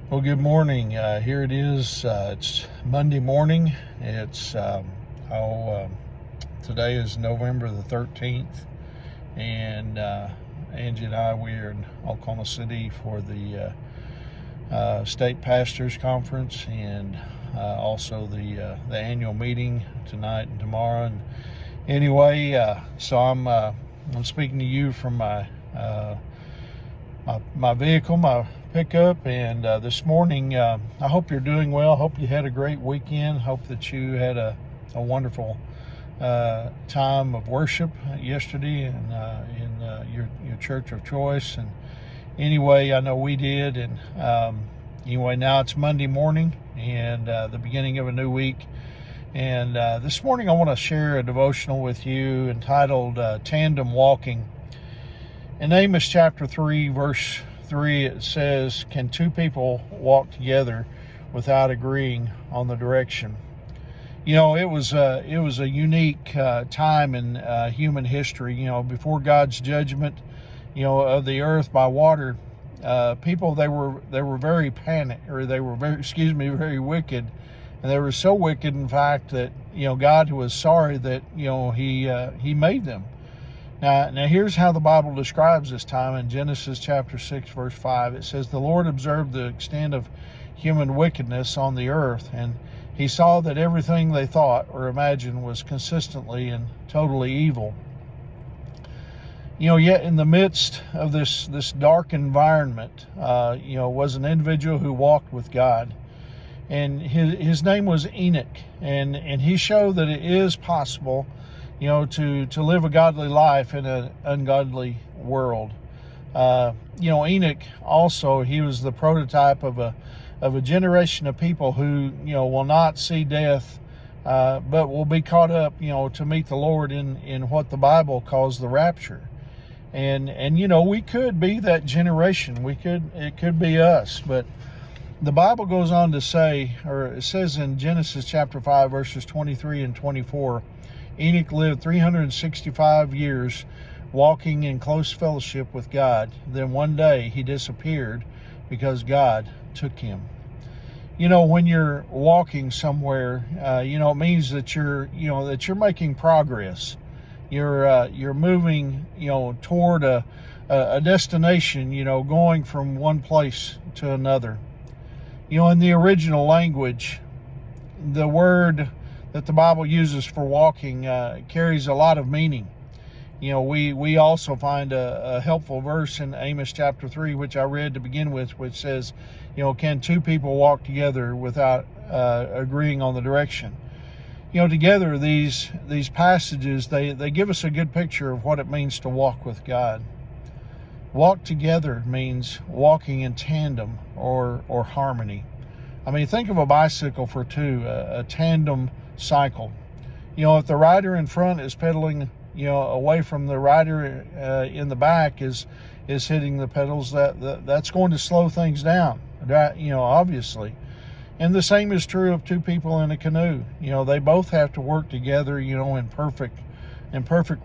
Well, good morning. Here it is. It's Monday morning. Today is November the 13th, and Angie and I, we are in Oklahoma City for the State Pastors Conference, and also the annual meeting tonight and tomorrow. And anyway, so I'm speaking to you from my vehicle, my pickup, and this morning, I hope you're doing well. Hope you had a great weekend. Hope that you had a wonderful time of worship yesterday in your church of choice. And anyway, I know we did. And anyway, now it's Monday morning and the beginning of a new week. And this morning I want to share a devotional with you entitled Tandem Walking. In Amos chapter 3, verse 3, it says, "Can two people walk together without agreeing on the direction?" You know, it was a unique time in human history. You know, before God's judgment, of the earth by water, people they were very panicked, or they were very wicked, and they were so wicked, in fact, that God was sorry that He made them. Now here's how the Bible describes this time in Genesis chapter 6, verse 5. It says, "The Lord observed the extent of human wickedness on the earth, and He saw that everything they thought or imagined was consistently and totally evil." Yet in the midst of this dark environment, was an individual who walked with God. And his name was Enoch, and he showed that it is possible to live a godly life in an ungodly world. Enoch also, he was the prototype of a generation of people who, will not see death, but will be caught up, to meet the Lord in what the Bible calls the rapture. And we could be that generation. It could be us, but the Bible goes on to say, or it says in Genesis chapter 5, verses 23 and 24, Enoch lived 365 years walking in close fellowship with God. Then one day he disappeared because God took him. When you're walking somewhere, it means that you're making progress. You're moving, toward a destination, going from one place to another. In the original language, the word that the Bible uses for walking carries a lot of meaning. We also find a helpful verse in Amos chapter 3, which I read to begin with, which says, can two people walk together without agreeing on the direction? Together, these passages, they give us a good picture of what it means to walk with God. Walk together means walking in tandem or harmony. I mean, think of a bicycle for two, a tandem cycle. If the rider in front is pedaling, away from the rider in the back is hitting the pedals, that's going to slow things down, obviously. And the same is true of two people in a canoe. They both have to work together, in perfect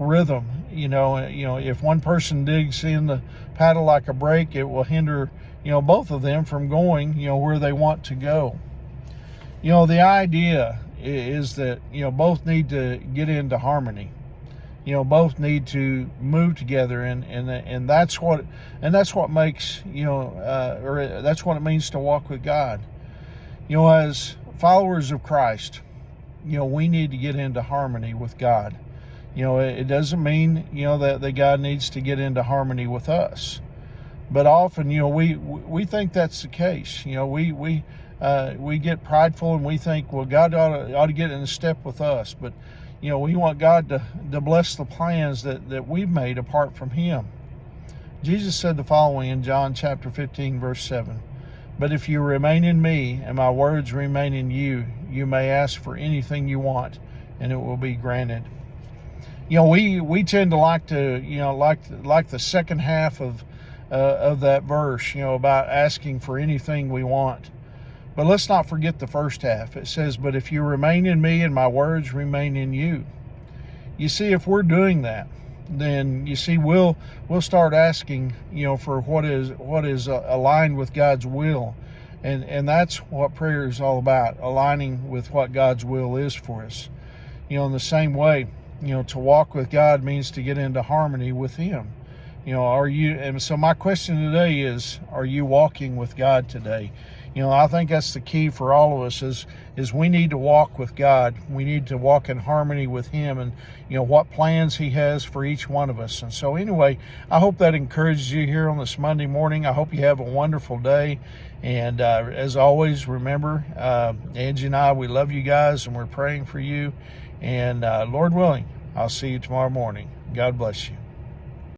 rhythm. If one person digs in the paddle like a brake, it will hinder, both of them from going, where they want to go. The idea is that, both need to get into harmony. Both need to move together, and that's what makes, or that's what it means to walk with God. As followers of Christ, we need to get into harmony with God. It doesn't mean, that God needs to get into harmony with us. But often, we think that's the case. We get prideful and we think, well, God ought to get in step with us. But, we want God to bless the plans that we've made apart from Him. Jesus said the following in John chapter 15, verse 7. "But if you remain in me and my words remain in you, you may ask for anything you want and it will be granted." We tend to like the second half of that verse, about asking for anything we want. But let's not forget the first half. It says, "But if you remain in me and my words remain in you." You see, if we're doing that, then you see we'll start asking, for what is aligned with God's will, And that's what prayer is all about, aligning with what God's will is for us. In the same way, to walk with God means to get into harmony with Him. And so my question today is, are you walking with God today? I think that's the key for all of us is we need to walk with God. We need to walk in harmony with Him and, what plans He has for each one of us. And so anyway, I hope that encourages you here on this Monday morning. I hope you have a wonderful day. And as always, remember, Angie and I, we love you guys and we're praying for you. And Lord willing, I'll see you tomorrow morning. God bless you.